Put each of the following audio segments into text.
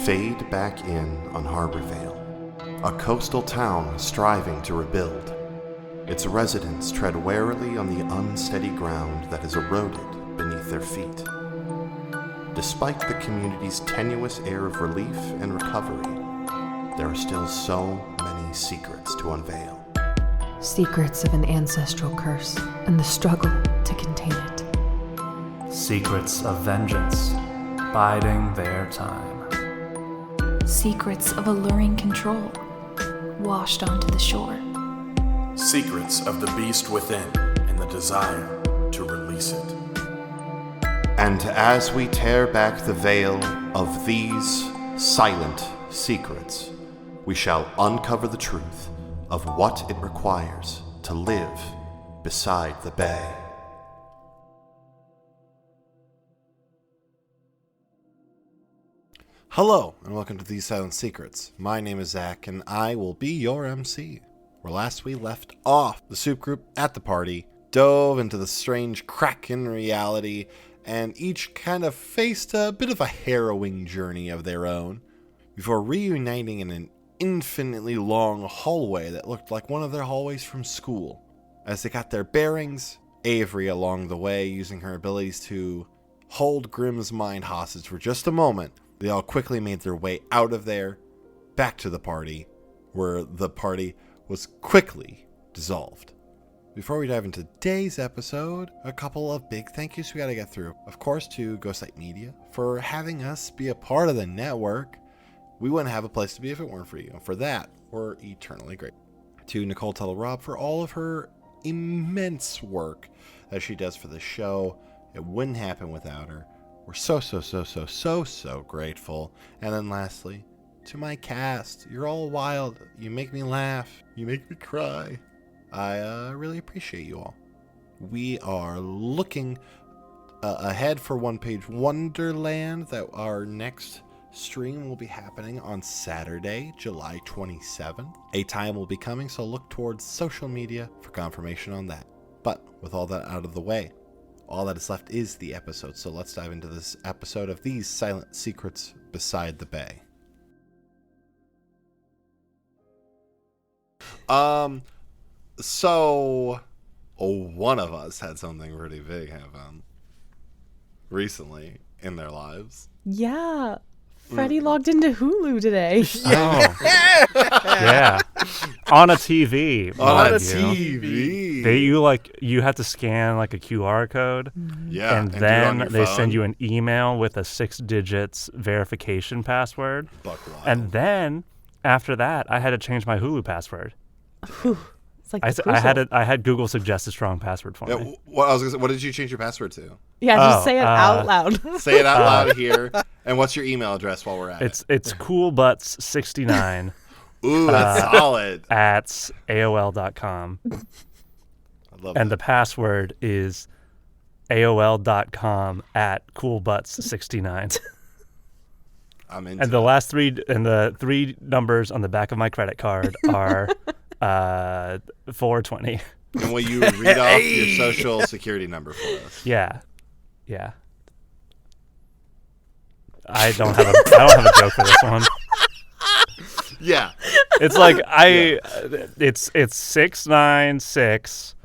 fade back in on Harborvale, a coastal town striving to rebuild. Its residents tread warily on the unsteady ground that has eroded beneath their feet. Despite the community's tenuous air of relief and recovery, there are still so many secrets to unveil. Secrets of an ancestral curse and the struggle to contain it. Secrets of vengeance, biding their time. Secrets of alluring control, washed onto the shore. Secrets of the beast within and the desire to release it. And as we tear back the veil of these silent secrets, we shall uncover the truth of what it requires to live beside the bay. Hello, and welcome to These Silent Secrets. My name is Zach, and I will be your MC. Where last we left off, the soup group at the party dove into the strange crack in reality, and each kind of faced a bit of a harrowing journey of their own, before reuniting in an infinitely long hallway that looked like one of their hallways from school. As they got their bearings, Avery along the way, using her abilities to hold Grimm's mind hostage for just a moment, they all quickly made their way out of there, back to the party, where the party was quickly dissolved. Before we dive into today's episode, a couple of big thank yous we gotta get through. Of course, to Ghostlight Media for having us be a part of the network. We wouldn't have a place to be if it weren't for you. And for that, we're eternally grateful. To Nicole Tuttle-Robb for all of her immense work that she does for the show. It wouldn't happen without her. We're so grateful. And then lastly, to my cast. You're all wild. You make me laugh. You make me cry. I really appreciate you all. We are looking ahead for One Page Wonderland, that our next stream will be happening on Saturday, July 27th. A time will be coming, so look towards social media for confirmation on that. But with all that out of the way, all that is left is the episode. So let's dive into this episode of These Silent Secrets Beside the Bay. So one of us had something pretty big happen recently in their lives. Yeah. Freddie logged into Hulu today. Oh. Yeah. On a TV. On a TV. You have to scan like a QR code. Yeah. And then they send you an email with a 6 digits verification password. Buckley. And then after that, I had to change my Hulu password. It's like I had Google suggest a strong password for me. What did you change your password to? Yeah, just say it out loud. Say it out loud here. And what's your email address while we're at it? It's coolbutts69. Ooh, that's solid. At AOL.com. I love And that. the password is AOL.com at coolbutts69. I'm into And the last three numbers on the back of my credit card are 420. And will you read off your social security number for us? Yeah. I don't have a joke for this one. Yeah. It's like it's 696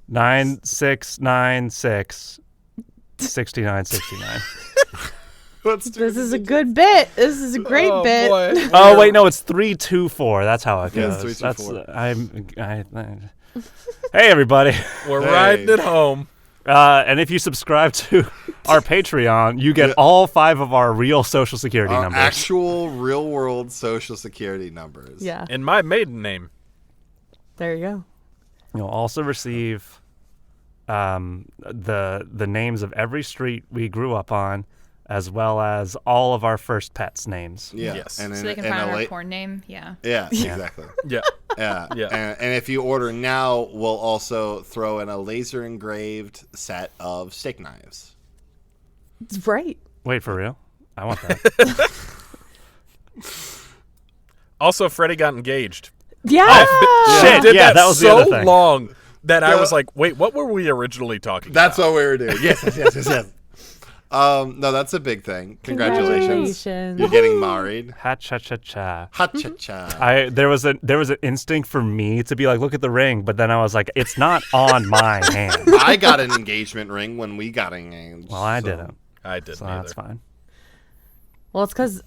9696 6969. This is a good bit. This is a great bit. Boy. Oh wait, no, it's 324. That's how it Yeah, goes. it's 324. Hey everybody. We're riding it home. And if you subscribe to our Patreon, you get all 5 of our real social security numbers. Actual real world social security numbers. Yeah. And my maiden name. There you go. You'll also receive the names of every street we grew up on, as well as all of our first pets' names. Yeah. Yes. And So they can find our porn name. Yeah. Yeah, exactly. Yeah. Yeah. Yeah. And if you order now, we'll also throw in a laser engraved set of steak knives. It's right. Wait, for real? I want that. Also, Freddie got engaged. Yeah. Shit, Did yeah, that was the so other thing. long that I was like, wait, what were we originally talking That's about? what we were doing. Yes. No, that's a big thing. Congratulations. You're getting married. Ha cha cha cha. Ha cha cha. There was an instinct for me to be like, look at the ring, but then I was like, it's not on my hand. I got an engagement ring when we got engaged. Well, I didn't. I didn't So either. that's fine. Well, it's because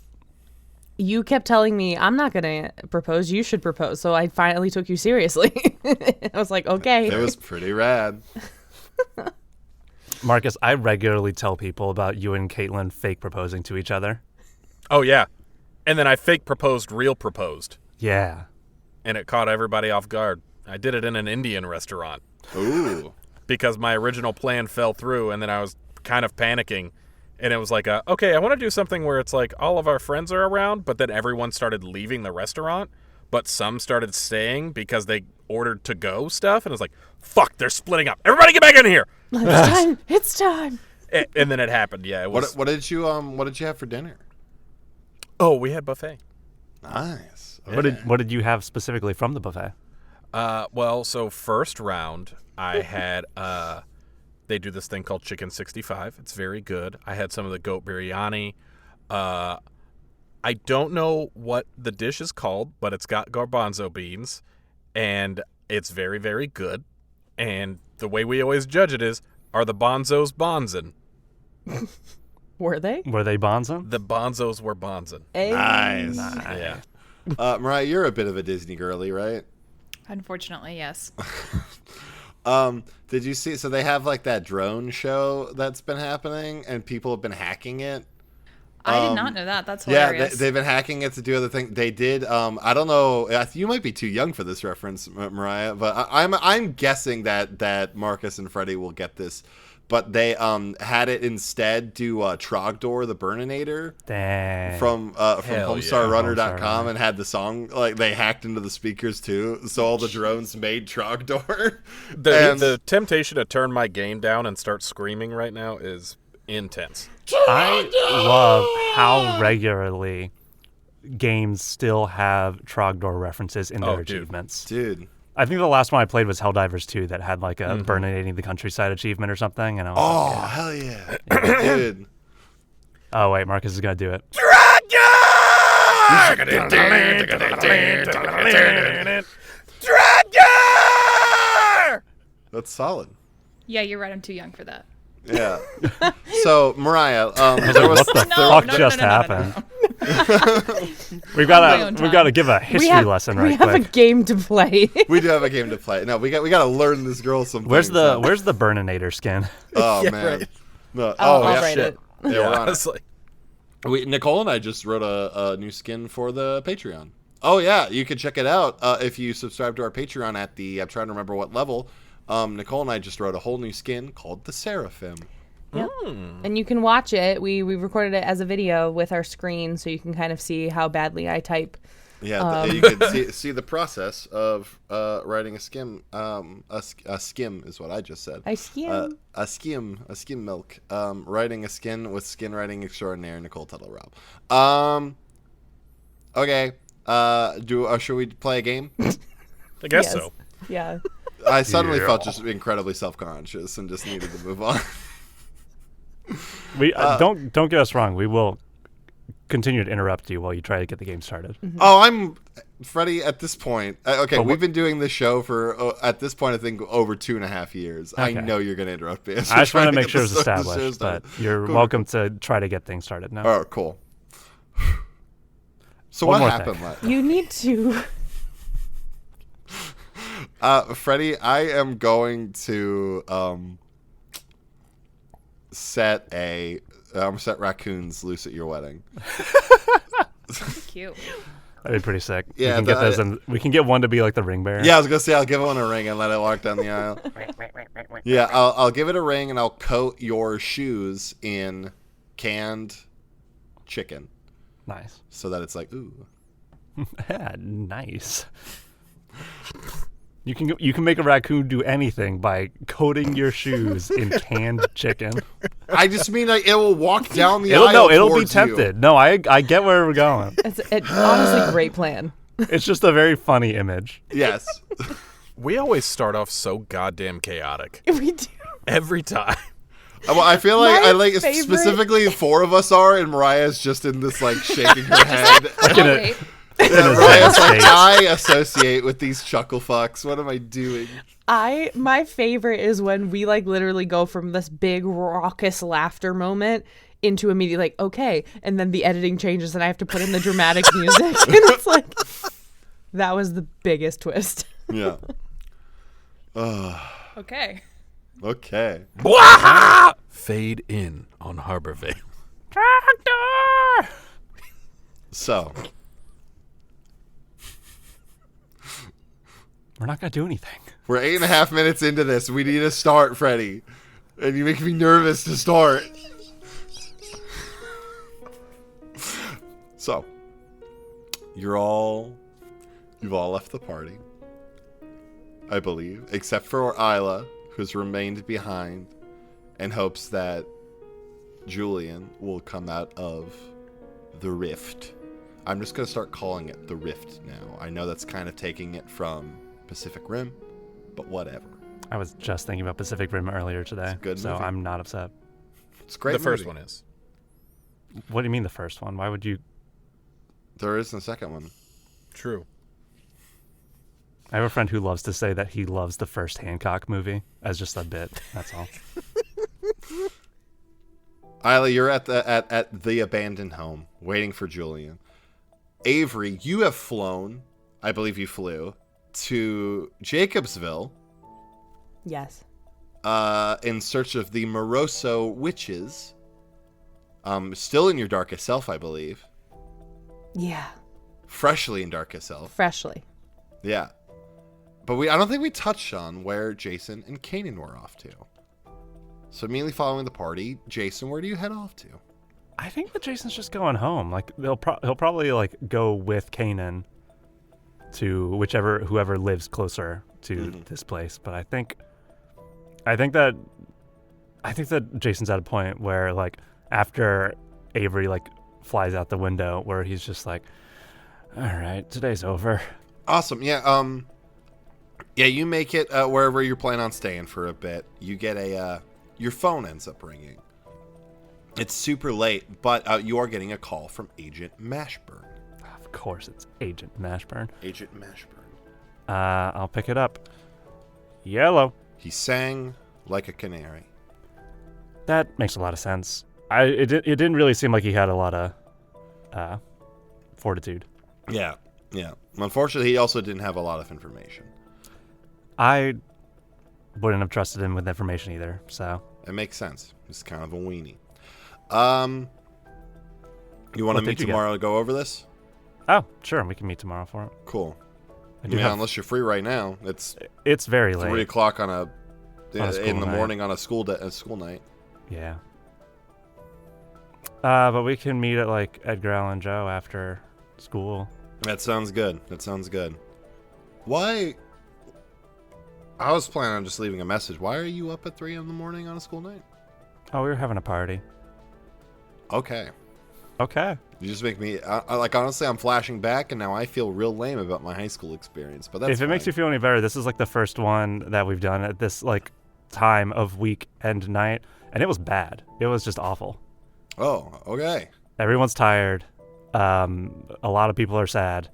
you kept telling me, I'm not going to propose. You should propose. So I finally took you seriously. I was like, okay. It was pretty rad. Marcus, I regularly tell people about you and Caitlin fake proposing to each other. Oh, yeah. And then I fake proposed, real proposed. Yeah. And it caught everybody off guard. I did it in an Indian restaurant. Ooh. Because my original plan fell through, and then I was kind of panicking. And it was like, okay, I want to do something where it's like all of our friends are around, but then everyone started leaving the restaurant, but some started staying because they ordered to-go stuff. And it was like, fuck, they're splitting up. Everybody get back in here. It's time. It's time. And then it happened. Yeah. It was, What did you have for dinner? Oh, we had buffet. Nice. Okay. What did you have specifically from the buffet? Well, so first round, I had they do this thing called Chicken 65. It's very good. I had some of the goat biryani. I don't know what the dish is called, but it's got garbanzo beans, and it's very, very good. And the way we always judge it is, are the bonzos bonzin? Were they? Were they bonzing? The bonzos were bonzin. Hey. Nice. Yeah. Mariah, you're a bit of a Disney girly, right? Unfortunately, yes. Did you see? So they have like that drone show that's been happening, and people have been hacking it. I did not know that. That's hilarious. Yeah, they've been hacking it to do other things. They did. I don't know. You might be too young for this reference, Mariah, but I'm guessing that Marcus and Freddie will get this. But they had it instead do Trogdor the Burninator from HomestarRunner.com and had the song, like they hacked into the speakers too, so all the drones made Trogdor. The temptation to turn my game down and start screaming right now is intense. I love how regularly games still have Trogdor references in their achievements. Dude. I think the last one I played was Helldivers 2 that had like a burninating the countryside achievement or something. And I was like, hell yeah. Dude. Oh, wait, Marcus is going to do it. That's solid. Yeah, you're right. I'm too young for that. Yeah. So, Mariah, what the fuck just happened? We've got to give a history lesson right quick. We have a game to play. We do have a game to play. No, we got to learn this girl some things. Where's the Burninator skin? Oh Yeah, man. right. No, I'll yeah, write shit. it. Yeah, we're on it. Honestly. Nicole and I just wrote a new skin for the Patreon. Oh yeah, you can check it out if you subscribe to our Patreon at the, I'm trying to remember what level. Nicole and I just wrote a whole new skin called the Seraphim. Yep. And you can watch it. We recorded it as a video with our screen, so you can kind of see how badly I type. Yeah, you can see the process of writing a skim. A skim is what I just said. I skim. A skim milk. Writing a skin with skin writing extraordinaire Nicole Tuttle-Robb. Okay. Should we play a game? I guess so. Yeah. I suddenly felt just incredibly self-conscious and just needed to move on. We don't get us wrong. We will continue to interrupt you while you try to get the game started. Mm-hmm. Oh, I'm Freddie. At this point, okay, we've been doing this show for at this point I think over 2.5 years. Okay. I know you're going to interrupt me. I just want to make sure it's established, but you're welcome to try to get things started now. Oh, cool. So what happened last? You need to. Freddie, I am going to set raccoons loose at your wedding. Cute. That'd be pretty sick. Yeah, we can get one to be like the ring bearer. Yeah, I was gonna say I'll give one a ring and let it walk down the aisle. Yeah, I'll give it a ring and I'll coat your shoes in canned chicken. Nice. So that it's like ooh. Nice. You can make a raccoon do anything by coating your shoes in canned chicken. I just mean like it will walk down the aisle. It'll be tempted. You. No, I get where we're going. It's honestly a great plan. It's just a very funny image. Yes. We always start off so goddamn chaotic. We do. Every time. Well, I feel like My favorite- specifically 4 of us are, and Mariah's just in this like shaking her head. Oh, wait. Yeah, Mariah's like, I associate with these chuckle fucks. What am I doing? My favorite is when we like literally go from this big raucous laughter moment into immediately like, okay, and then the editing changes and I have to put in the dramatic music. And it's like, that was the biggest twist. Yeah. Okay. Okay. Fade in on Harbor Vale. Tractor! So, We're not going to do anything. we're 8.5 minutes into this. We need to start, Freddie. And you make me nervous to start. So, you've all left the party, I believe, except for Isla, who's remained behind and hopes that Julian will come out of the rift. I'm just going to start calling it the rift now. I know that's kind of taking it from Pacific Rim, but whatever. I was just thinking about Pacific Rim earlier today, It's a good so movie. I'm not upset. It's a great. The first movie. one is. What do you mean the first one? Why would you... There is a second one. True. I have a friend who loves to say that he loves the first Hancock movie as just a bit. That's all. Isla, you're at the abandoned home, waiting for Julian. Avery, you have flown. I believe you flew to Jacobsville. Yes. In search of the Moroso witches. Still in your darkest self, I believe. Yeah. Freshly in darkest self. Freshly. Yeah. But I don't think we touched on where Jason and Kanan were off to. So immediately following the party, Jason, where do you head off to? I think that Jason's just going home. Like he'll probably like go with Kanan to whoever lives closer to this place. But I think that Jason's at a point where like after Avery like flies out the window, where he's just like, all right, today's over. Awesome. Yeah. Yeah, you make it wherever you're planning on staying for a bit. You get your phone ends up ringing. It's super late, but you are getting a call from Agent Mashburn. Of course, it's Agent Mashburn. Agent Mashburn. I'll pick it up. Yellow. He sang like a canary. That makes a lot of sense. It didn't really seem like he had a lot of fortitude. Yeah. Unfortunately, he also didn't have a lot of information. I wouldn't have trusted him with information either, so. It makes sense. He's kind of a weenie. You want to What meet did you tomorrow to go over this? Oh, sure, we can meet tomorrow for it. Cool. I do Yeah, have- unless you're free right now. It's very late. 3 o'clock on a school in the night. morning on a school night. Yeah. But we can meet at like Edgar Allan Joe after school. That sounds good. Why? I was planning on just leaving a message. Why are you up at 3 in the morning on a school night? Oh, we were having a party. Okay. You just make me like honestly, I'm flashing back, and now I feel real lame about my high school experience. But that's If it makes you feel any better, this is like the first one that we've done at this like time of week and night, and it was bad. It was just awful. Oh, okay. Everyone's tired. A lot of people are sad.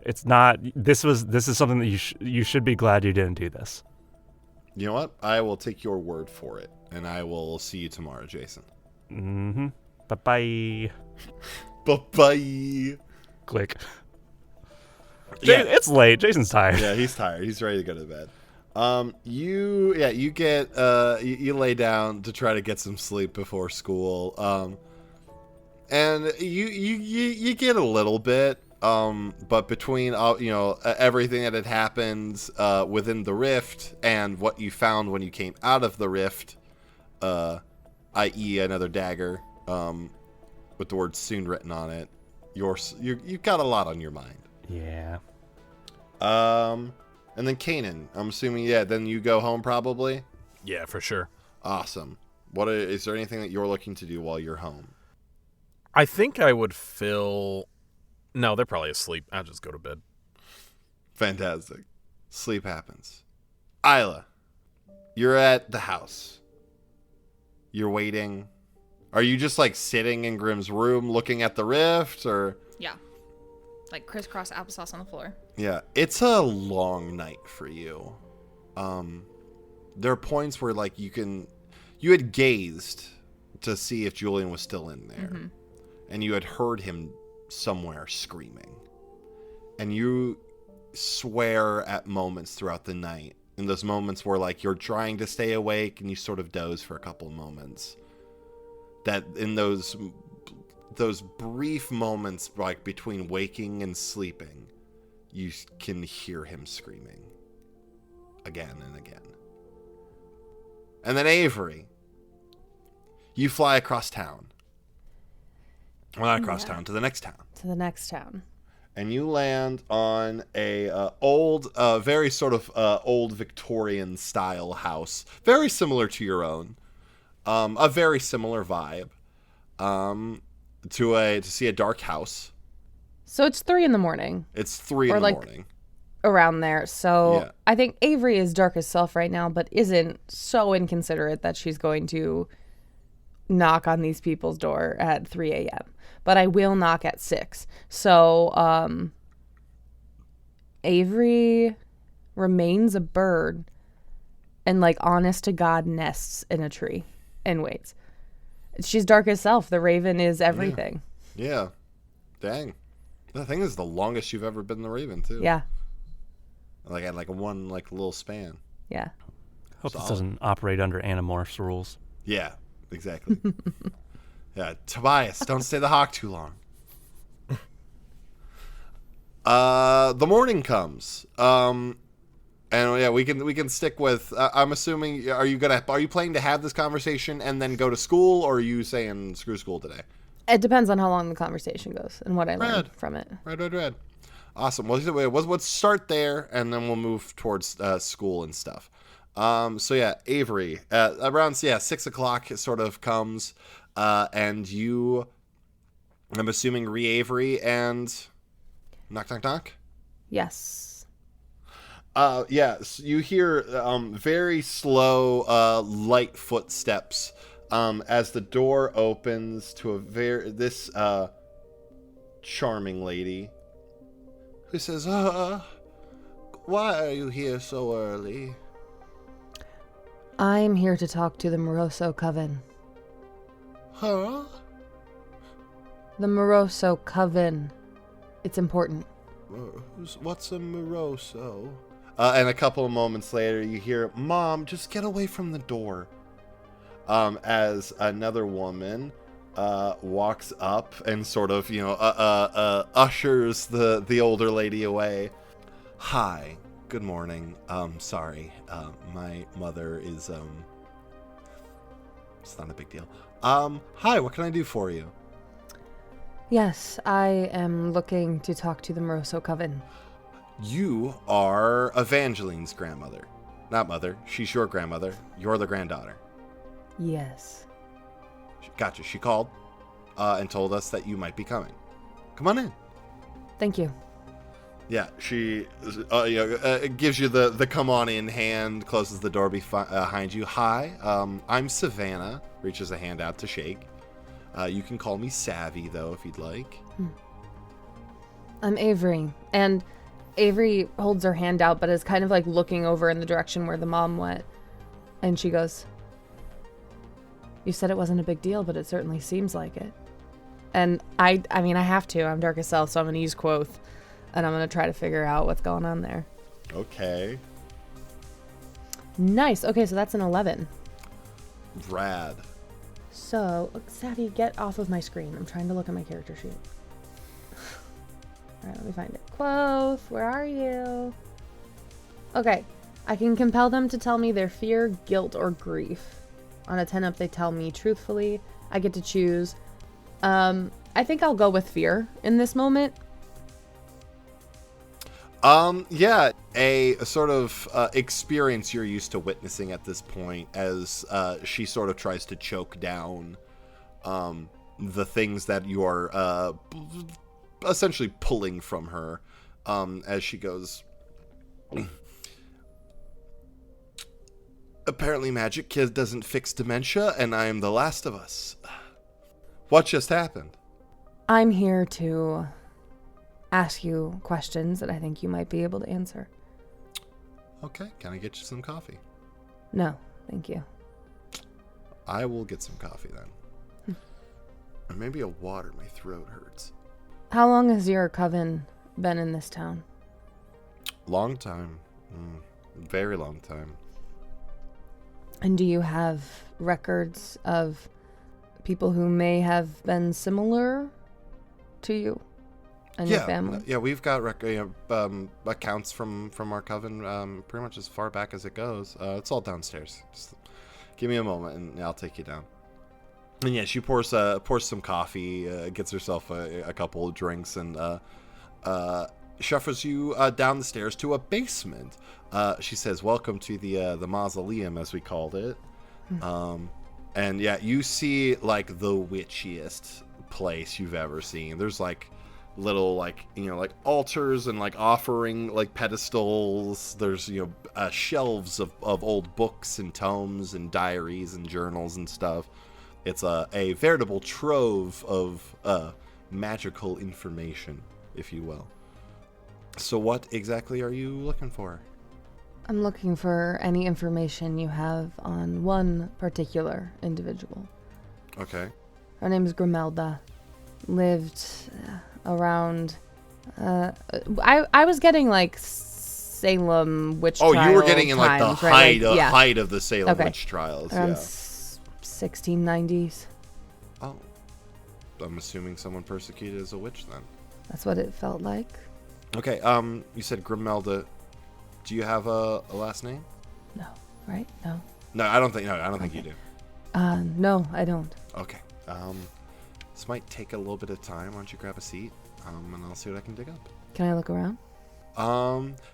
It's not. This is something that you should be glad you didn't do this. You know what? I will take your word for it, and I will see you tomorrow, Jason. Mm-hmm. Bye-bye. Bye-bye. Click. Yeah. It's late. Jason's tired. Yeah, he's tired. He's ready to go to bed. You lay down to try to get some sleep before school. And you get a little bit. But between everything that had happened within the rift and what you found when you came out of the rift, i.e. another dagger with the word soon written on it, you've got a lot on your mind. Yeah. And then Kanan, I'm assuming, then you go home probably? Yeah, for sure. Awesome. Is there anything that you're looking to do while you're home? I think I would fill... No, they're probably asleep. I'll just go to bed. Fantastic. Sleep happens. Isla, you're at the house. You're waiting. Are you just like sitting in Grimm's room looking at the rift, or? Yeah. Like crisscross applesauce on the floor. Yeah, it's a long night for you. There are points where like you had gazed to see if Julian was still in there, and you had heard him somewhere screaming, and you swear at moments throughout the night, in those moments where like you're trying to stay awake and you sort of doze for a couple of moments, that in those brief moments like between waking and sleeping, you can hear him screaming again and again. And then Avery, you fly across town. Well, not across town, to the next town. To the next town. And you land on a very sort of old Victorian style house, very similar to your own, a very similar vibe, to see a dark house. So it's 3 a.m. It's 3 in the morning. Around there. So Yeah. I think Avery is dark as self right now, but isn't so inconsiderate that she's going to knock on these people's door at 3 a.m. But I will knock at 6. So Avery remains a bird and like honest to God nests in a tree and waits. She's dark as self. The raven is everything. Yeah. Dang. The thing is the longest you've ever been the raven too. Yeah. Like at like one like little span. Yeah. Hope this doesn't operate under Animorphs rules. Yeah, exactly. Yeah, Tobias, don't stay the hawk too long. The morning comes. And yeah, we can stick with I'm assuming are you planning to have this conversation and then go to school, or are you saying screw school today? It depends on how long the conversation goes and what I learn from it. Red. Awesome. Well, let's start there, and then we'll move towards school and stuff. So yeah, Avery, around 6 o'clock it sort of comes, and you, I'm assuming Avery and knock. Yes. Yes, you hear very slow, light footsteps as the door opens to this charming lady who says, why are you here so early? I'm here to talk to the Moroso Coven. Huh? The Moroso Coven. It's important. What's a Moroso? And a couple of moments later, you hear, Mom, just get away from the door. As another woman walks up and sort of, ushers the older lady away. Hi, good morning. Sorry, my mother is, it's not a big deal. Hi, what can I do for you? Yes, I am looking to talk to the Moroso Coven. You are Evangeline's grandmother. Not mother, she's your grandmother. You're the granddaughter. Yes. Gotcha. She called and told us that you might be coming. Come on in. Thank you. Yeah, she gives you the come on in hand, closes the door behind you. Hi, I'm Savannah. Reaches a hand out to shake. You can call me Savvy, though, if you'd like. I'm Avery. And Avery holds her hand out, but is kind of like looking over in the direction where the mom went. And she goes, you said it wasn't a big deal, but it certainly seems like it. And I mean, I have to. I'm dark as self, so I'm going to use Quoth. And I'm going to try to figure out what's going on there. Okay. Nice. Okay, so that's an 11. Rad. So, Savvy, get off of my screen. I'm trying to look at my character sheet. Alright, let me find it. Quoth, where are you? Okay. I can compel them to tell me their fear, guilt, or grief. On a 10-up, they tell me truthfully. I get to choose. I think I'll go with fear in this moment. Yeah, a sort of experience you're used to witnessing at this point as she sort of tries to choke down the things that you are essentially pulling from her as she goes, Apparently magic kid doesn't fix dementia, and I am the last of us. What just happened? I'm here to ask you questions that I think you might be able to answer. Okay, can I get you some coffee? No, thank you. I will get some coffee then. Or maybe a water, my throat hurts. How long has your coven been in this town? Long time. Very long time. And do you have records of people who may have been similar to you and your family? Yeah, we've got accounts from our coven pretty much as far back as it goes. It's all downstairs. Just give me a moment and I'll take you down. And yeah, she pours some coffee, gets herself a couple of drinks, and shuffles you down the stairs to a basement. She says, "Welcome to the mausoleum," as we called it. And yeah, you see like the witchiest place you've ever seen. There's like little like altars and like offering like pedestals. There's shelves of old books and tomes and diaries and journals and stuff. It's a veritable trove of magical information, if you will. So what exactly are you looking for? I'm looking for any information you have on one particular individual. Okay. Her name is Grimelda. Lived around... I was getting like Salem witch trial Oh, you were getting in like times, the right? height of the Salem witch trials. Around Yeah. 1690s. Oh. I'm assuming someone persecuted as a witch then. That's what it felt like. Okay, you said Grimelda. Do you have a last name? No, right? No. No, I don't think you do. No, I don't. Okay. This might take a little bit of time. Why don't you grab a seat? And I'll see what I can dig up. Can I look around?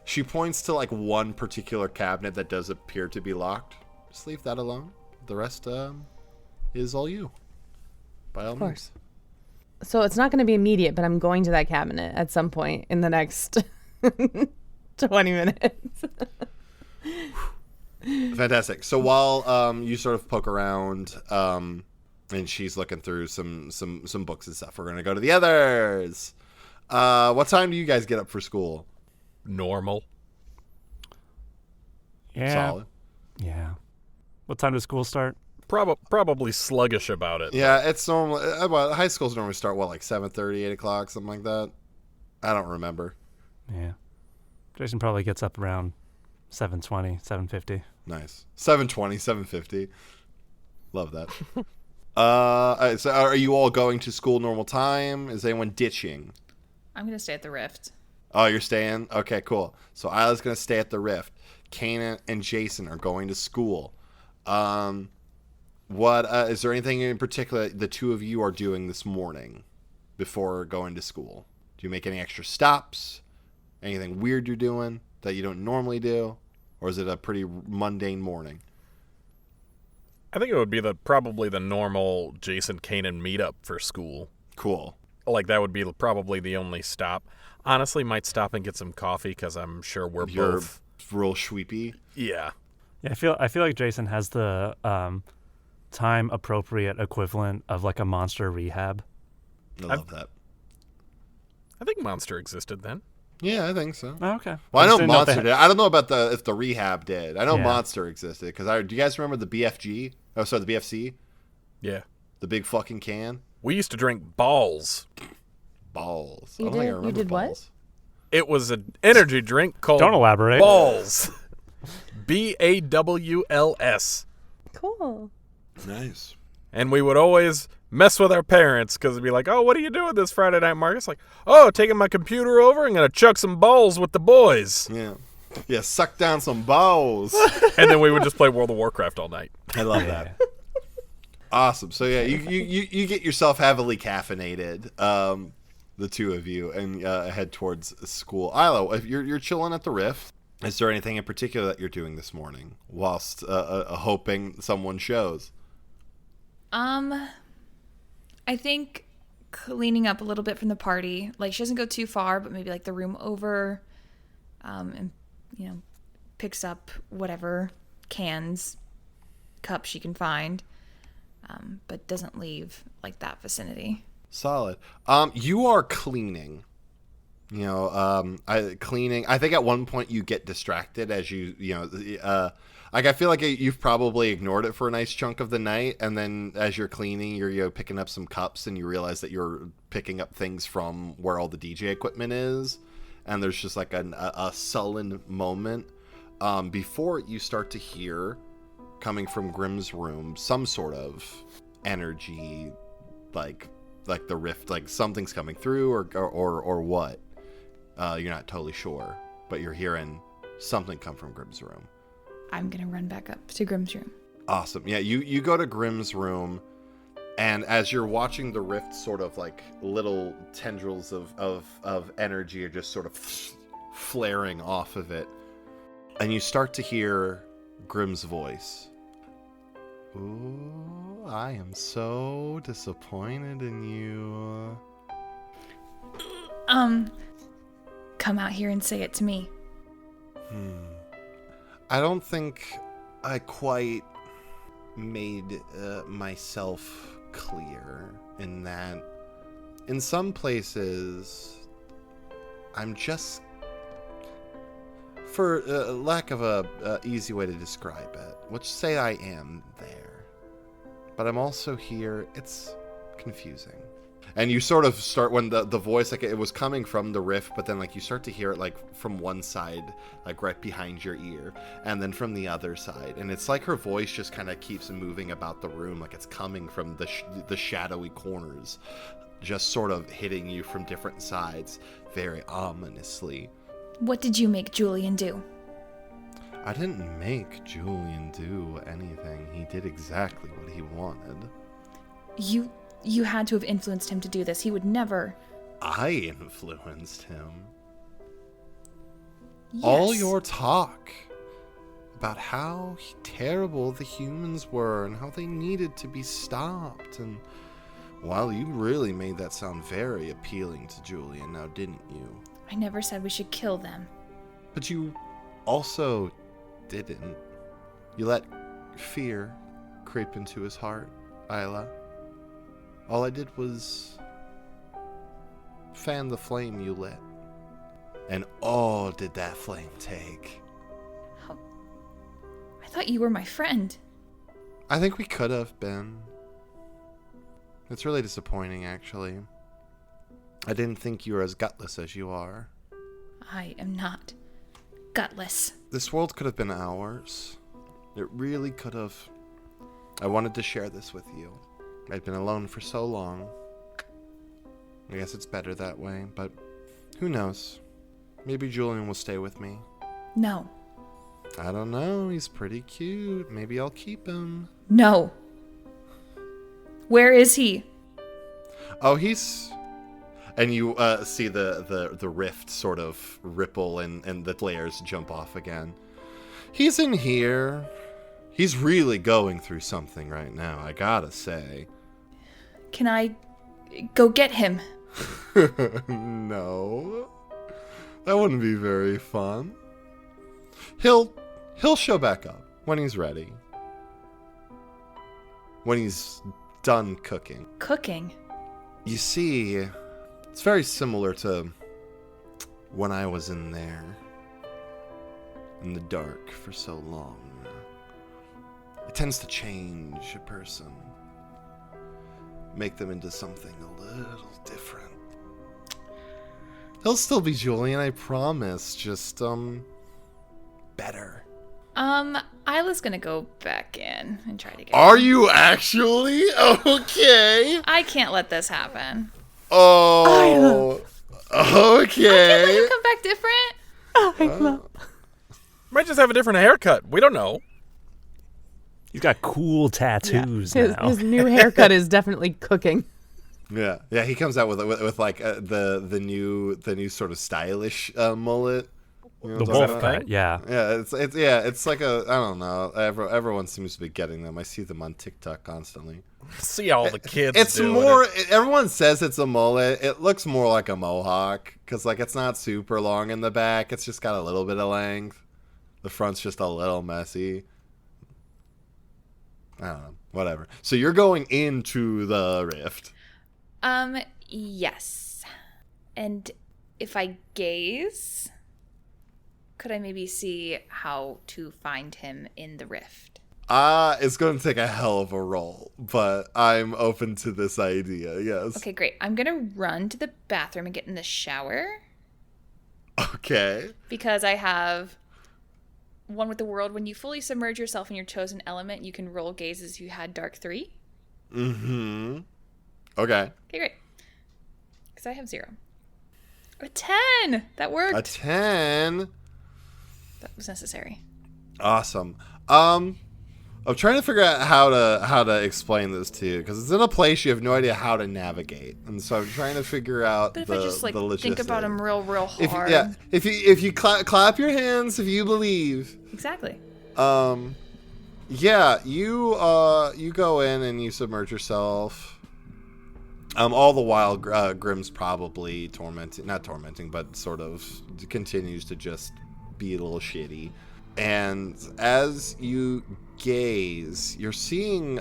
She points to like one particular cabinet that does appear to be locked. Just leave that alone. The rest is all you. By all means. So it's not going to be immediate, but I'm going to that cabinet at some point in the next 20 minutes. Fantastic. So while you sort of poke around, and she's looking through some books and stuff, we're gonna go to the others. What time do you guys get up for school? Normal. Yeah. Solid. Yeah. What time does school start? Probably sluggish about it. Yeah, it's normally high schools normally start like 7:30, 8 o'clock, something like that. I don't remember. Yeah. Jason probably gets up around 7:20, 7:50. Nice. 7:20, 7:50. Love that. So are you all going to school normal time? Is anyone ditching? I'm gonna stay at the Rift. Oh, you're staying? Okay, cool. So Isla's going to stay at the Rift. Kanan and Jason are going to school. What is there anything in particular the two of you are doing this morning before going to school? Do you make any extra stops? Anything weird you're doing that you don't normally do? Or is it a pretty mundane morning? I think it would be probably the normal Jason Kanan meetup for school. Cool. Like that would be probably the only stop. Honestly, might stop and get some coffee because I'm sure You're both real sweepy. Yeah. Yeah, I feel like Jason has the time appropriate equivalent of like a monster rehab. I love that. I think Monster existed then. Yeah, I think so. Oh, okay. Well, I know just didn't know if Monster they did. I don't know about if the rehab did. I know Yeah. Monster existed because do you guys remember the BFG? Oh, sorry, the BFC, Yeah. the big fucking can. We used to drink balls. Balls. You I don't think I did- you remember did what? balls. It was an energy drink called Don't elaborate. Balls. BAWLS. Cool. Nice. And we would always mess with our parents because it'd be like, oh, what are you doing this Friday night, Marcus? Like, oh, taking my computer over and going to chuck some balls with the boys. Yeah. Yeah, suck down some balls. And then we would just play World of Warcraft all night. I love that. Awesome. So yeah, you get yourself heavily caffeinated, the two of you, and head towards school. Isla, if you're chilling at the Rift, is there anything in particular that you're doing this morning whilst hoping someone shows? I think cleaning up a little bit from the party. Like, she doesn't go too far, but maybe like the room over, and picks up whatever cans cup she can find, but doesn't leave like that vicinity. Solid. You are cleaning. Cleaning. I think at one point you get distracted as I feel like you've probably ignored it for a nice chunk of the night, and then as you're cleaning, you're picking up some cups, and you realize that you're picking up things from where all the DJ equipment is, and there's just like a sullen moment before you start to hear, coming from Grimm's room, some sort of energy, like the rift, like something's coming through, or what. You're not totally sure, but you're hearing something come from Grimm's room. I'm gonna run back up to Grimm's room. Awesome. Yeah, you go to Grimm's room, and as you're watching the rift, sort of like little tendrils of energy are just sort of flaring off of it, and you start to hear Grimm's voice. Ooh, I am so disappointed in you. Come out here and say it to me. I don't think I quite made myself clear in that in some places I'm just, for lack of a easy way to describe it, let's say I am there, but I'm also here. It's confusing. And you sort of start, when the voice, like, it was coming from the rift, but then, like, you start to hear it, like, from one side, like, right behind your ear, and then from the other side. And it's like her voice just kind of keeps moving about the room, like it's coming from the shadowy corners, just sort of hitting you from different sides, very ominously. What did you make Julian do? I didn't make Julian do anything. He did exactly what he wanted. You had to have influenced him to do this. He would never... I influenced him. Yes. All your talk about how terrible the humans were and how they needed to be stopped. And, well, you really made that sound very appealing to Julian, now didn't you? I never said we should kill them. But you also didn't. You let fear creep into his heart, Isla. All I did was fan the flame you lit. And oh, did that flame take. How... I thought you were my friend. I think we could have been. It's really disappointing, actually. I didn't think you were as gutless as you are. I am not gutless. This world could have been ours. It really could have. I wanted to share this with you. I'd been alone for so long. I guess it's better that way, but who knows? Maybe Julian will stay with me. No. I don't know. He's pretty cute. Maybe I'll keep him. No. Where is he? Oh, he's... And you see the rift sort of ripple and the layers jump off again. He's in here. He's really going through something right now, I gotta say. Can I go get him? No. That wouldn't be very fun. He'll show back up when he's ready. When he's done cooking. Cooking? You see, it's very similar to when I was in there. In the dark for so long. It tends to change a person. Make them into something a little different. He'll still be Julian, I promise. Just, better. Isla's gonna go back in and try to get Are him. you actually? Okay. I can't let this happen. Oh. Okay. I can't let you come back different. Isla. Might just have a different haircut. We don't know. He's got cool tattoos His now. his new haircut is definitely cooking. Yeah. He comes out with like the new sort of stylish mullet. You know The what I'm wolf talking about? cut, yeah. Yeah, it's like I don't know. Everyone seems to be getting them. I see them on TikTok constantly. See all the kids. It's doing more. it. Everyone says it's a mullet. It looks more like a mohawk because like it's not super long in the back. It's just got a little bit of length. The front's just a little messy. I don't know. Whatever. So you're going into the rift. Yes. And if I gaze, could I maybe see how to find him in the rift? It's going to take a hell of a roll, but I'm open to this idea, yes. Okay, great. I'm going to run to the bathroom and get in the shower. Okay. Because I have one with the world. When you fully submerge yourself in your chosen element, you can roll gaze as you had dark 3. Mm-hmm. Okay. Okay, great. Because I have 0. A 10! That worked. A 10. That was necessary. Awesome. I'm trying to figure out how to explain this to you because it's in a place you have no idea how to navigate, and so I'm trying to figure out but if the I just like the think about him real hard. If you clap your hands if you believe. Exactly. Yeah, you go in and you submerge yourself. All the while, Grimm's probably not tormenting, but sort of continues to just be a little shitty. And as you gaze, you're seeing,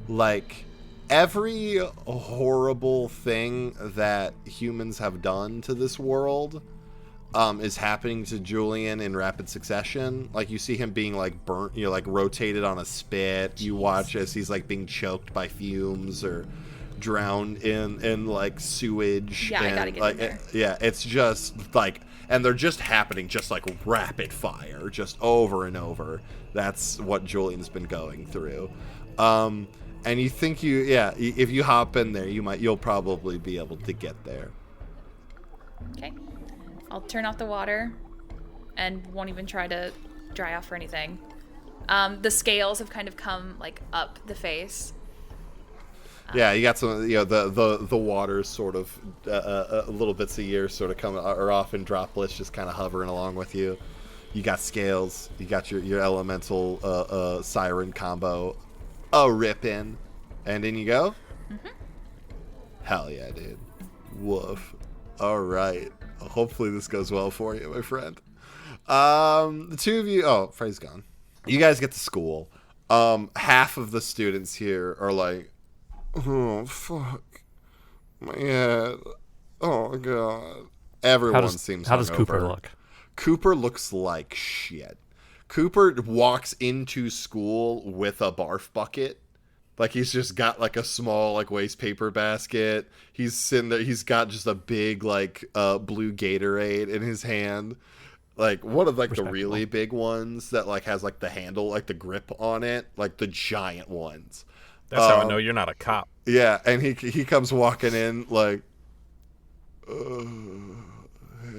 like, every horrible thing that humans have done to this world is happening to Julian in rapid succession. Like, you see him being, like, burnt, like, rotated on a spit. You watch as he's, like, being choked by fumes or drowned in like, sewage. Yeah, and, I gotta get like, in there. Yeah, it's just, like... And they're just happening just like rapid fire, just over and over. That's what Julian's been going through. And you think if you hop in there, you'll probably be able to get there. Okay. I'll turn off the water and won't even try to dry off or anything. The scales have kind of come like up the face. Yeah, you got some, the water's sort of little bits of year sort of coming or off in droplets, just kind of hovering along with you. You got scales. You got your elemental siren combo, a rippin', and in you go. Mm-hmm. Hell yeah, dude. Woof. All right. Hopefully this goes well for you, my friend. The two of you. Oh, Frey's gone. You guys get to school. Half of the students here are like, oh, fuck. My head. Oh, God. Everyone seems How does Cooper hungover. look? Cooper looks like shit. Cooper walks into school with a barf bucket. Like, he's just got, like, a small, like, waste paper basket. He's sitting there. He's got just a big, like, blue Gatorade in his hand. Like, one of, like, the really big ones that, like, has, like, the handle, like, the grip on it. Like, the giant ones. That's how I know you're not a cop. Yeah, and he comes walking in like...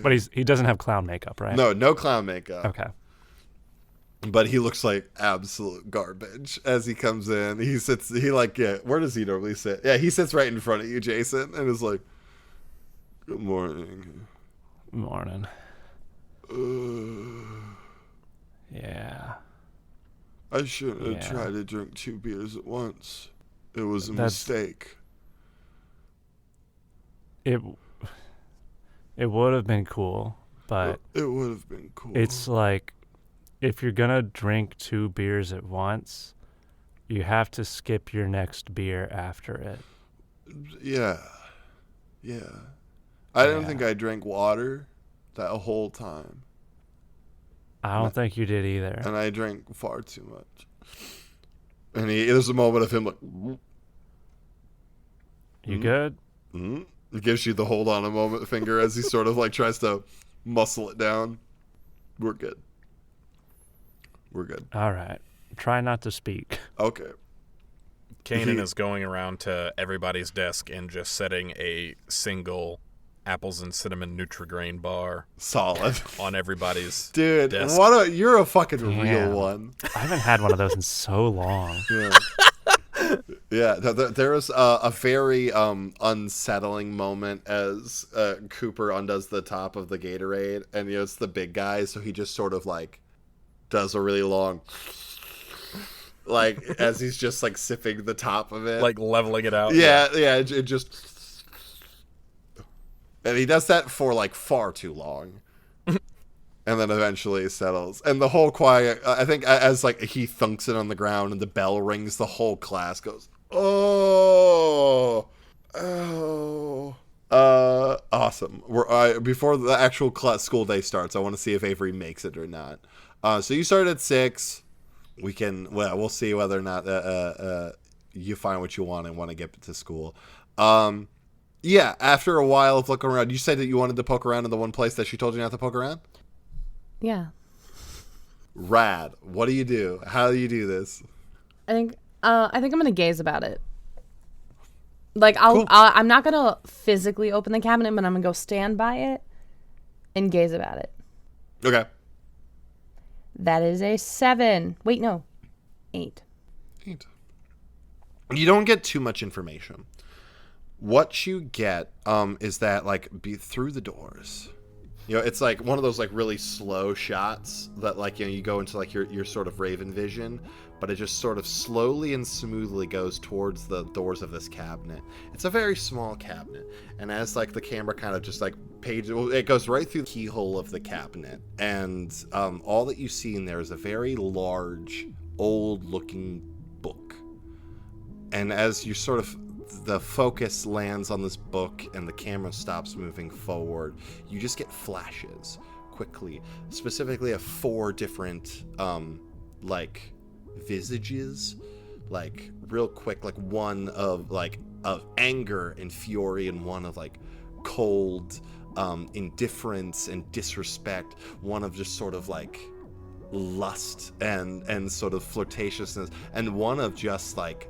But he doesn't have clown makeup, right? No clown makeup. Okay. But he looks like absolute garbage as he comes in. Where does he normally sit? Yeah, he sits right in front of you, Jason, and is like, good morning. Morning. Yeah. I shouldn't have tried to drink 2 beers at once. It was a mistake. It would have been cool, but... It would have been cool. It's like, if you're going to drink 2 beers at once, you have to skip your next beer after it. Yeah. I don't think I drank water that whole time. I don't think you did either. And I drank far too much. And there's a moment of him like... You good? Mm-hmm. He gives you the hold on a moment finger as he sort of like tries to muscle it down. We're good. All right. Try not to speak. Okay. Kanan is going around to everybody's desk and just setting a single apples and cinnamon Nutri-Grain bar. Solid. On everybody's Dude, desk. you're a fucking real one. I haven't had one of those in so long. Yeah, there was a very unsettling moment as Cooper undoes the top of the Gatorade, and it's the big guy, so he just sort of like does a really long, like as he's just like sipping the top of it, like leveling it out. Yeah, it just, and he does that for like far too long. And then eventually it settles. And the whole quiet, I think as like he thunks it on the ground and the bell rings, the whole class goes, oh, awesome. Before the actual school day starts, I want to see if Avery makes it or not. So you start at 6. We'll see whether or not you find what you want and want to get to school. Yeah, after a while of looking around, you said that you wanted to poke around in the one place that she told you not to poke around? Yeah. Rad. What do you do? How do you do this? I think I'm gonna gaze about it. Like Cool. I'm not gonna physically open the cabinet, but I'm gonna go stand by it and gaze about it. Okay. That is a 7. Wait, no, 8. 8. You don't get too much information. What you get is that like through the doors. It's like one of those like really slow shots that like you go into like your sort of Raven vision, but it just sort of slowly and smoothly goes towards the doors of this cabinet. It's a very small cabinet, and as like the camera kind of just like it goes right through the keyhole of the cabinet, and all that you see in there is a very large, old-looking book. And as you sort of the focus lands on this book and the camera stops moving forward, you just get flashes quickly, specifically of 4 different like visages, like real quick, like one of anger and fury, and one of like cold indifference and disrespect, one of just sort of like lust and sort of flirtatiousness, and one of just like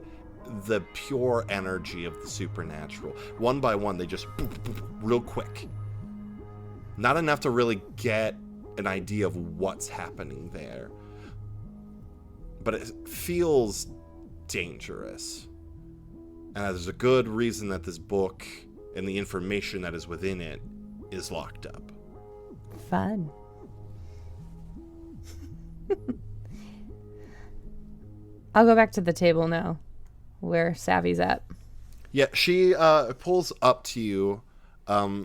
the pure energy of the supernatural. One by one, they just boop, boop, boop, real quick. Not enough to really get an idea of what's happening there, but it feels dangerous. And there's a good reason that this book and the information that is within it is locked up. Fun. I'll go back to the table now, where Savvy's at. Yeah, she pulls up to you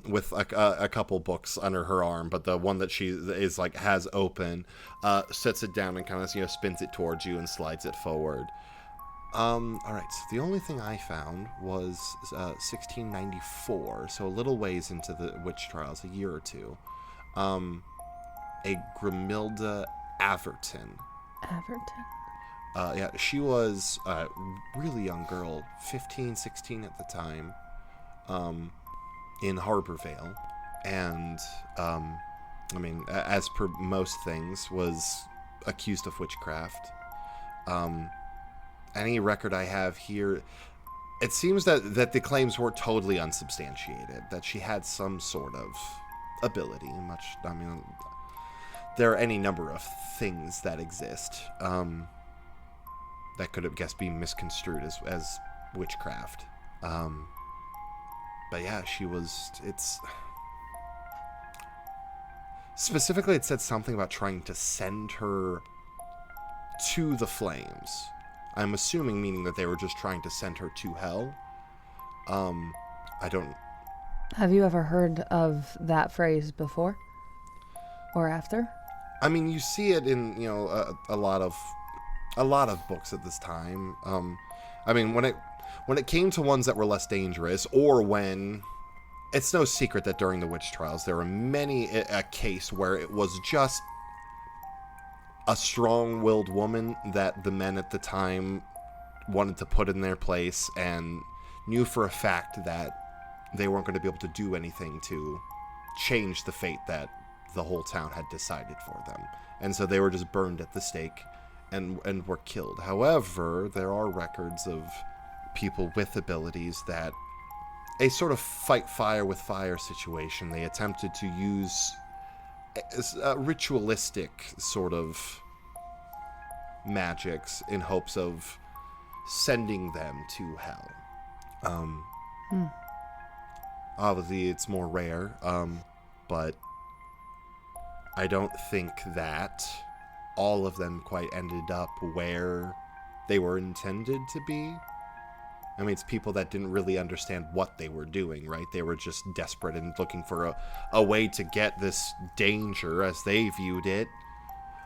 with a couple books under her arm, but the one that she is like has open, sets it down and kind of spins it towards you and slides it forward. All right, so the only thing I found was 1694, so a little ways into the witch trials, a year or two. A Grimilda Averton. Averton. Yeah, she was a really young girl, 15, 16 at the time, in Harborvale. And, I mean, as per most things, was accused of witchcraft. Any record I have here, it seems that the claims were totally unsubstantiated, that she had some sort of ability. There are any number of things that exist that could, I guess, be misconstrued as witchcraft. But yeah, specifically it said something about trying to send her to the flames. I'm assuming meaning that they were just trying to send her to hell. I don't... Have you ever heard of that phrase before? Or after? I mean, you see it in, a lot of books at this time. I mean, when it came to ones that were less dangerous, or when... It's no secret that during the witch trials, there were many a case where it was just a strong-willed woman that the men at the time wanted to put in their place and knew for a fact that they weren't going to be able to do anything to change the fate that the whole town had decided for them. And so they were just burned at the stake and were killed. However, there are records of people with abilities that a sort of fight fire with fire situation. They attempted to use a ritualistic sort of magics in hopes of sending them to hell. Obviously, it's more rare, but I don't think that all of them quite ended up where they were intended to be. I mean, it's people that didn't really understand what they were doing, right? They were just desperate and looking for a way to get this danger, as they viewed it,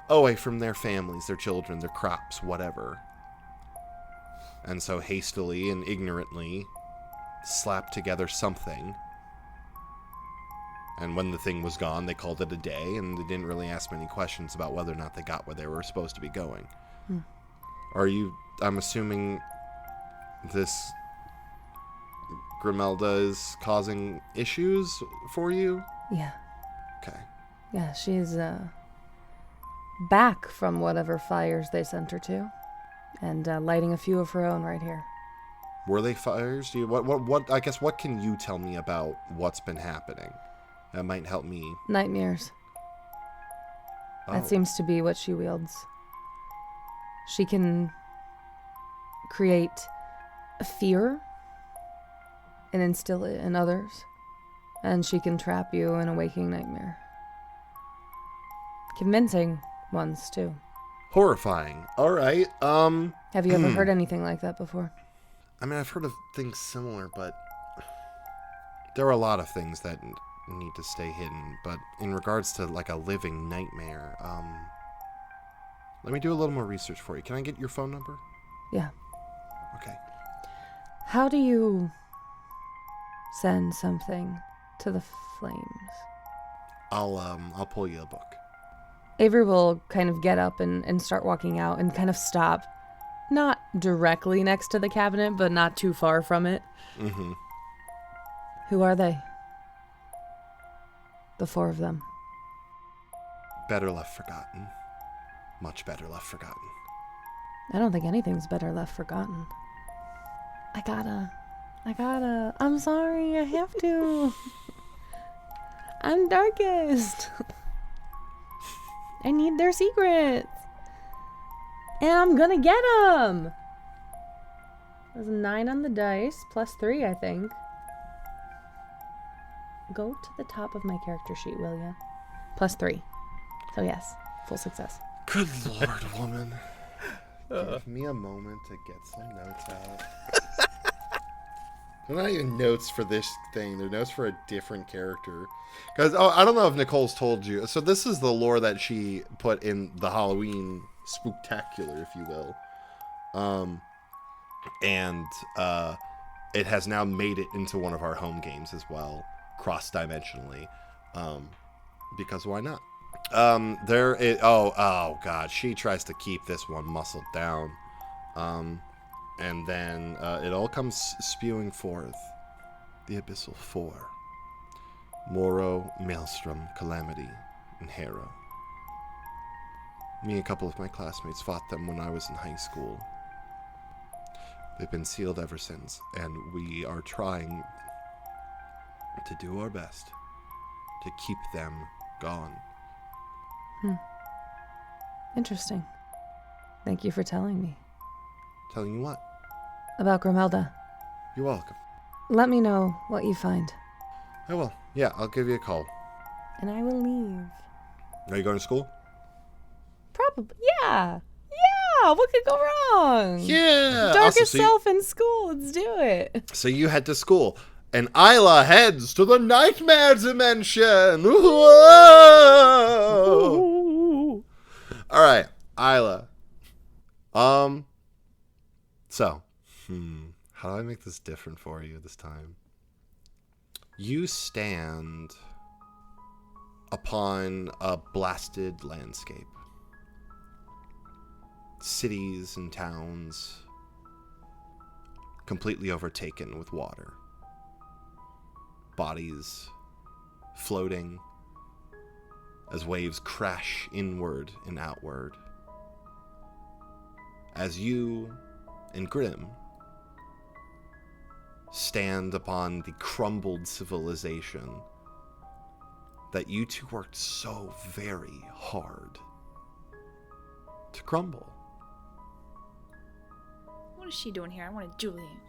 away from their families, their children, their crops, whatever. And so hastily and ignorantly slapped together something. And when the thing was gone, they called it a day, and they didn't really ask many questions about whether or not they got where they were supposed to be going. I'm assuming this Grimelda is causing issues for you? Yeah. Okay. Yeah, she's back from whatever fires they sent her to, and lighting a few of her own right here. Were they fires? What can you tell me about what's been happening? That might help me. Nightmares. That Oh. seems to be what she wields. She can create a fear and instill it in others, and she can trap you in a waking nightmare. Convincing ones, too. Horrifying. All right. Have you ever heard anything like that before? I mean, I've heard of things similar, but there are a lot of things that need to stay hidden. But in regards to like a living nightmare, let me do a little more research for you. Can I get your phone number? Yeah. Okay. How do you send something to the flames? I'll pull you a book. Avery will kind of get up and start walking out and kind of stop. Not directly next to the cabinet, but not too far from it. Mm-hmm. Who are they? The four of them. Better left forgotten. Much better left forgotten. I don't think anything's better left forgotten. I gotta. I'm sorry, I have to. I'm darkest. I need their secrets. And I'm gonna get them. There's a 9 on the dice, plus 3, I think. Go to the top of my character sheet, will ya? Plus 3. So yes, full success. Good Lord, woman. Give me a moment to get some notes out. They're not even notes for this thing. They're notes for a different character. Because, I don't know if Nicole's told you. So this is the lore that she put in the Halloween spooktacular, if you will. And it has now made it into one of our home games as well, cross-dimensionally. Because why not? Oh god, she tries to keep this one muscled down. And then it all comes spewing forth. The Abyssal Four. Moro, Maelstrom, Calamity, and Harrow. Me and a couple of my classmates fought them when I was in high school. They've been sealed ever since, and we are trying to do our best to keep them gone. Interesting. Thank you for telling me. Telling you what? About Grimelda. You're welcome. Let me know what you find. I will. Yeah, I'll give you a call. And I will leave. Are you going to school? Probably. Yeah. Yeah. What could go wrong? Yeah. Darkest Awesome. self in school. Let's do it. So you head to school, and Isla heads to the nightmare dimension. Whoa! All right, Isla. So, how do I make this different for you this time? You stand upon a blasted landscape. Cities and towns completely overtaken with water. Bodies floating as waves crash inward and outward. As you and Grim stand upon the crumbled civilization that you two worked so very hard to crumble. What is she doing here? I wanted Julian.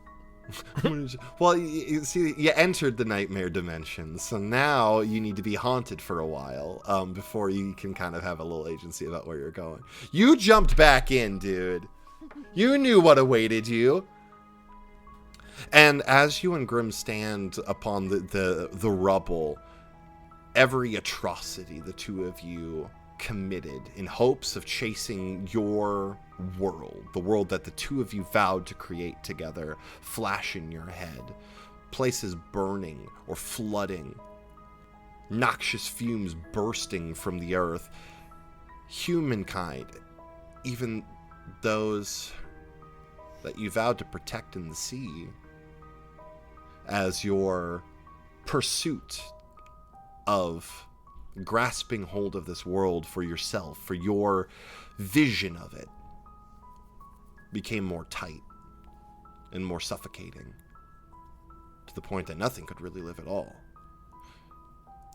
Well, you see, you entered the nightmare dimension, so now you need to be haunted for a while before you can kind of have a little agency about where you're going. You jumped back in, dude. You knew what awaited you. And as you and Grim stand upon the rubble, every atrocity the two of you committed in hopes of chasing your world, the world that the two of you vowed to create together, flash in your head. Places burning or flooding, noxious fumes bursting from the earth. Humankind, even those that you vowed to protect in the sea, as your pursuit of grasping hold of this world for yourself, for your vision of it, became more tight and more suffocating, to the point that nothing could really live at all.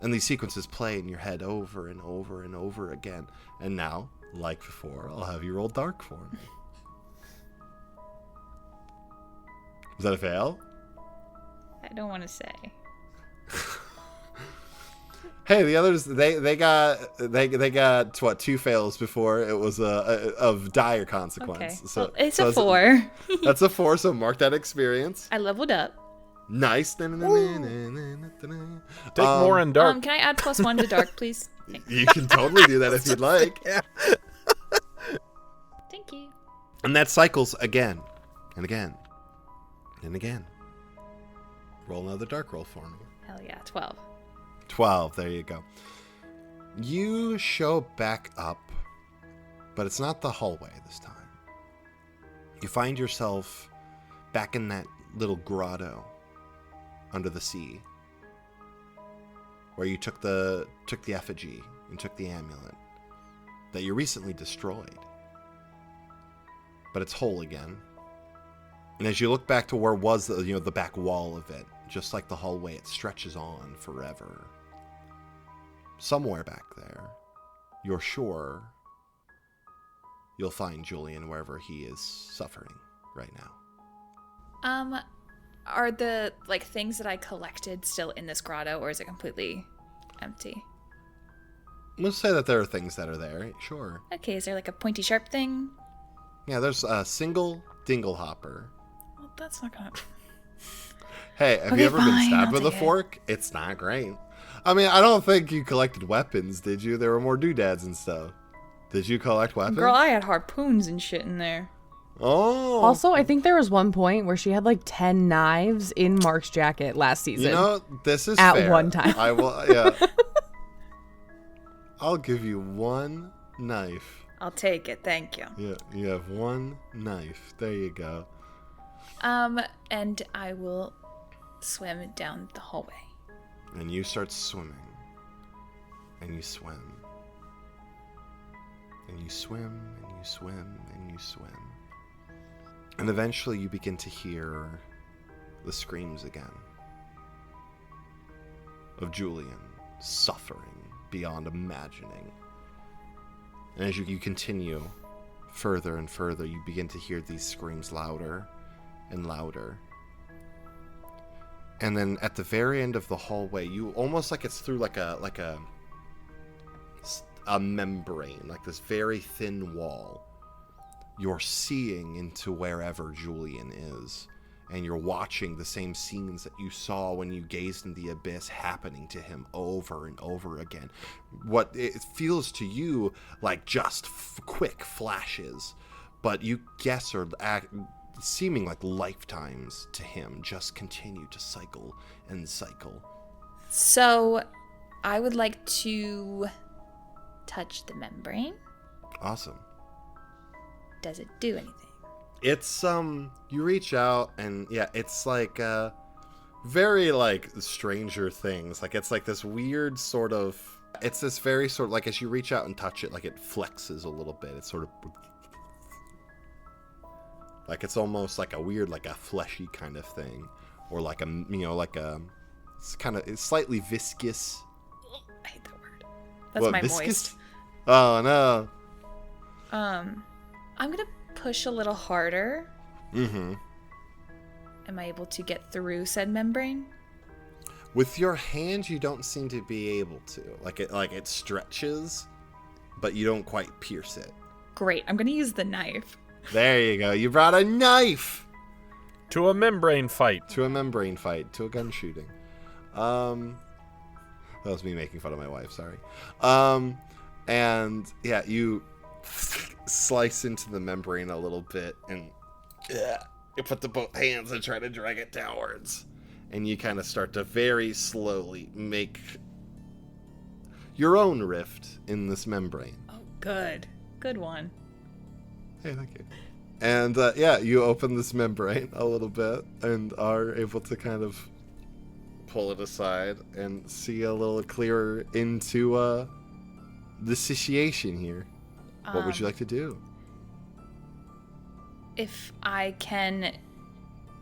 And these sequences play in your head over and over and over again. And now, like before, I'll have you roll dark for me. Was that a fail? I don't want to say. Hey, the others they got what, 2 fails before it was of dire consequence. Okay. So well, it's a 4. That's a 4, so mark that experience. I leveled up. Nice. Take more in dark. Can I add +1 to dark, please? You can totally do that if you'd like. Thank you. And that cycles again and again and again. Roll another dark roll for me. Hell yeah, 12. 12, there you go. You show back up, but it's not the hallway this time. You find yourself back in that little grotto under the sea, where you took the effigy and took the amulet that you recently destroyed. But it's whole again. And as you look back to where was the back wall of it, just like the hallway, it stretches on forever. Somewhere back there, you're sure you'll find Julian wherever he is suffering right now. Are the things that I collected still in this grotto, or is it completely empty? Let's say that there are things that are there, sure. Okay, is there a pointy sharp thing? Yeah, there's a single dingle hopper. Well, that's not gonna... Hey, have Okay, you ever been fine, stabbed I'll with a take it. fork? It's not great. I mean, I don't think you collected weapons, did you? There were more doodads and stuff. Did you collect weapons? Girl, I had harpoons and shit in there. Oh. Also, I think there was one point where she had 10 knives in Mark's jacket last season. You know, this is At fair. one time. I will, yeah. I'll give you 1 knife. I'll take it, thank you. Yeah, you have 1 knife. There you go. And I will swim down the hallway. And you start swimming. And you swim. And you swim, and you swim, and you swim. And eventually you begin to hear the screams again of Julian suffering beyond imagining. And as you continue further and further, you begin to hear these screams louder and louder. And then at the very end of the hallway, you almost like it's through like a membrane, like this very thin wall. You're seeing into wherever Julian is, and you're watching the same scenes that you saw when you gazed in the abyss happening to him over and over again. What it feels to you like just quick flashes, but you guess are seeming like lifetimes to him, just continue to cycle and cycle. So, I would like to touch the membrane. Awesome. Does it do anything? It's you reach out and yeah, it's very Stranger Things. It's this weird sort of, it's this very sort of as you reach out and touch it, it flexes a little bit. It's sort of it's almost a weird, a fleshy kind of thing, or it's slightly viscous. I hate that word. That's What, my viscous? moist. Oh no. I'm gonna push a little harder. Mm-hmm. Am I able to get through said membrane? With your hand, you don't seem to be able to. It stretches, but you don't quite pierce it. Great. I'm gonna use the knife. There you go. You brought a knife. To a membrane fight. To a membrane fight. To a gun shooting. That was me making fun of my wife, sorry. And yeah, you slice into the membrane a little bit and you put the both hands and try to drag it downwards. And you kind of start to very slowly make your own rift in this membrane. Oh, good. Good one. Hey, thank you. And yeah, you open this membrane a little bit and are able to kind of pull it aside and see a little clearer into the situation here. What would you like to do? If I can...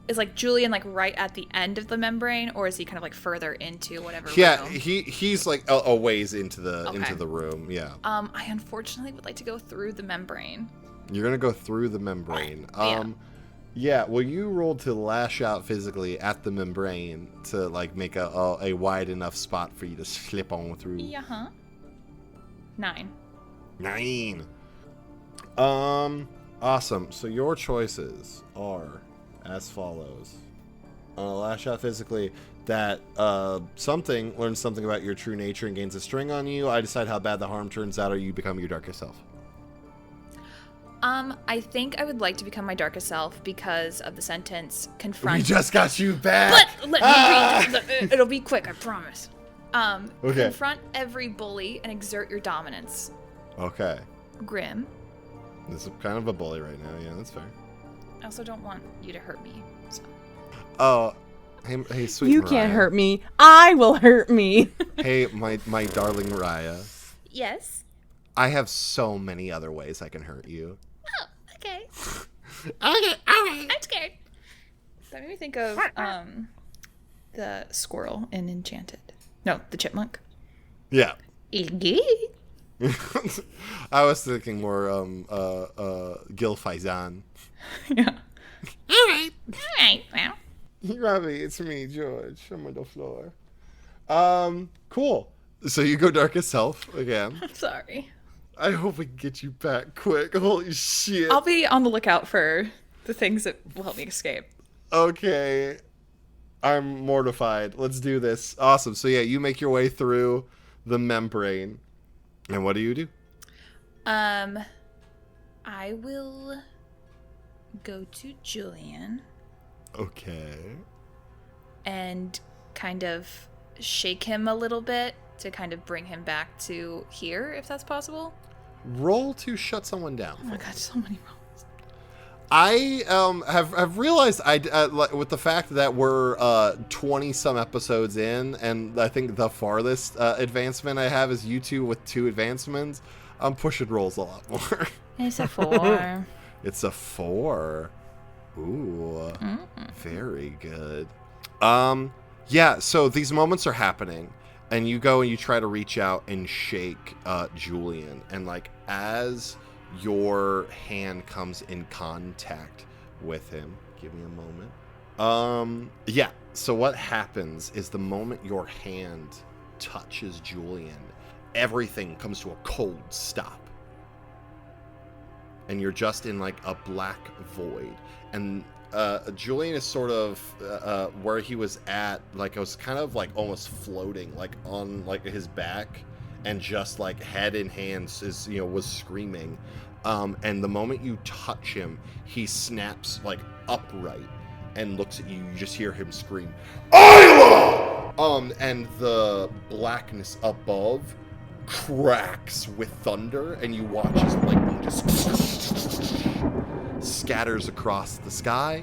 Is like Julian like right at the end of the membrane, or is he kind of like further into whatever Yeah, room? he's like a ways into the room, yeah. I unfortunately would like to go through the membrane. You're gonna go through the membrane. Yeah. Yeah, well, you rolled to lash out physically at the membrane to like make a wide enough spot for you to slip on through. Yeah, huh? 9. 9. Awesome. So your choices are as follows. Lash out physically. That something learns something about your true nature and gains a string on you. I decide how bad the harm turns out, or you become your darkest self. I think I would like to become my darkest self because of the sentence confront. We just got you back. But let me read. It'll be quick, I promise. Okay. Confront every bully and exert your dominance. Okay. Grim. This is kind of a bully right now. Yeah, that's fair. I also don't want you to hurt me. So. Oh, hey, sweet You Mariah. can't hurt me. I will hurt me. Hey, my darling Mariah. Yes. I have so many other ways I can hurt you. Oh, okay. Okay, all right. I'm scared. That made me think of the squirrel in Enchanted. No, the chipmunk. Yeah. Iggy. I was thinking more Gil Faizan. Yeah. All right. Alright, well. Robbie, it's me, George. I'm on the floor. Cool. So you go darkest self again. I'm sorry. I hope we can get you back quick. Holy shit. I'll be on the lookout for the things that will help me escape. Okay. I'm mortified. Let's do this. Awesome. So yeah, you make your way through the membrane. And what do you do? I will go to Julian Okay. and kind of shake him a little bit to kind of bring him back to here, if that's possible. Roll to shut someone down. Oh my god, so many rolls. I have realized with the fact that we're 20 some episodes in, and I think the farthest advancement I have is you two with 2 advancements. I'm pushing rolls a lot more. It's a 4. It's a 4. Ooh, very good. Yeah. So these moments are happening, and you go and you try to reach out and shake Julian, and like as your hand comes in contact with him. Give me a moment. Yeah. So what happens is the moment your hand touches Julian, everything comes to a cold stop. And you're just in like a black void. And Julian is sort of where he was at, like I was kind of like almost floating, like on like his back, and just like head in hands is, you know, was screaming. And the moment you touch him, he snaps like upright and looks at you. You just hear him scream, Isla! And the blackness above cracks with thunder, and you watch as lightning just scatters across the sky.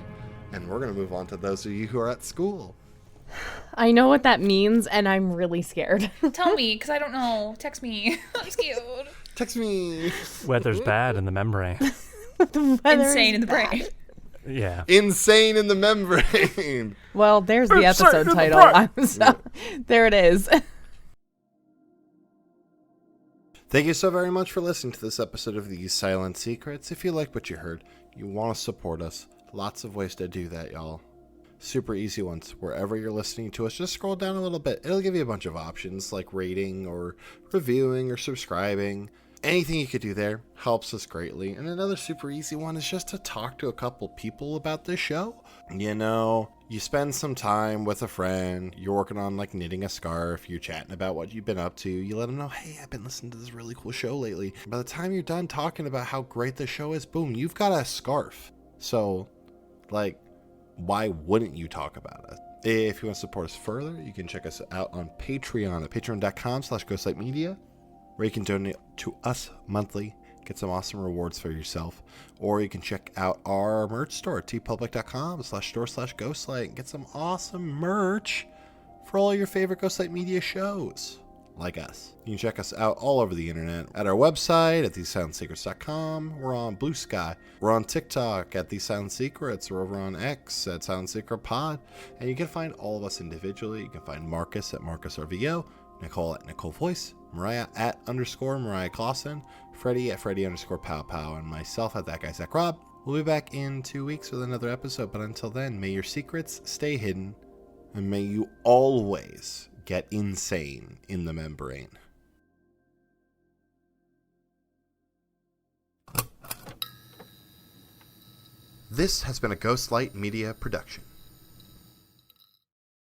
And we're gonna move on to those of you who are at school. I know what that means, and I'm really scared. Tell me, because I don't know. Text me. I'm scared. Text me. Weather's bad in the membrane. Insane in the brain. Yeah. Insane in the membrane. Well, there's the Insane episode in the title. There it is. Thank you so very much for listening to this episode of These Silent Secrets. If you like what you heard, you want to support us, lots of ways to do that, y'all. Super easy ones. Wherever you're listening to us, just scroll down a little bit. It'll give you a bunch of options like rating or reviewing or subscribing. Anything you could do there helps us greatly. And another super easy one is just to talk to a couple people about this show. You know, you spend some time with a friend, you're working on like knitting a scarf, you're chatting about what you've been up to, you let them know, hey, I've been listening to this really cool show lately. By the time you're done talking about how great the show is, boom, you've got a scarf. So, like, why wouldn't you talk about it? If you want to support us further, you can check us out on Patreon at patreon.com/ghostlightmedia, where you can donate to us monthly, get some awesome rewards for yourself, or you can check out our merch store at tpublic.com/store/ghostlight and get some awesome merch for all your favorite Ghostlight Media shows, like us. You can check us out all over the internet at our website at thesesoundsecrets.com. We're on Blue Sky. We're on TikTok at The Sound Secrets. We're over on X at Sound Secret Pod. And you can find all of us individually. You can find Marcus at MarcusRVO, Nicole at Nicole Voice, Mariah at _Mariah Clawson, Freddie at Freddie_Pow, and myself at That Guy Zach-Robb. We'll be back in 2 weeks with another episode, but until then, may your secrets stay hidden, and may you always get insane in the membrane. This has been a Ghostlight Media production.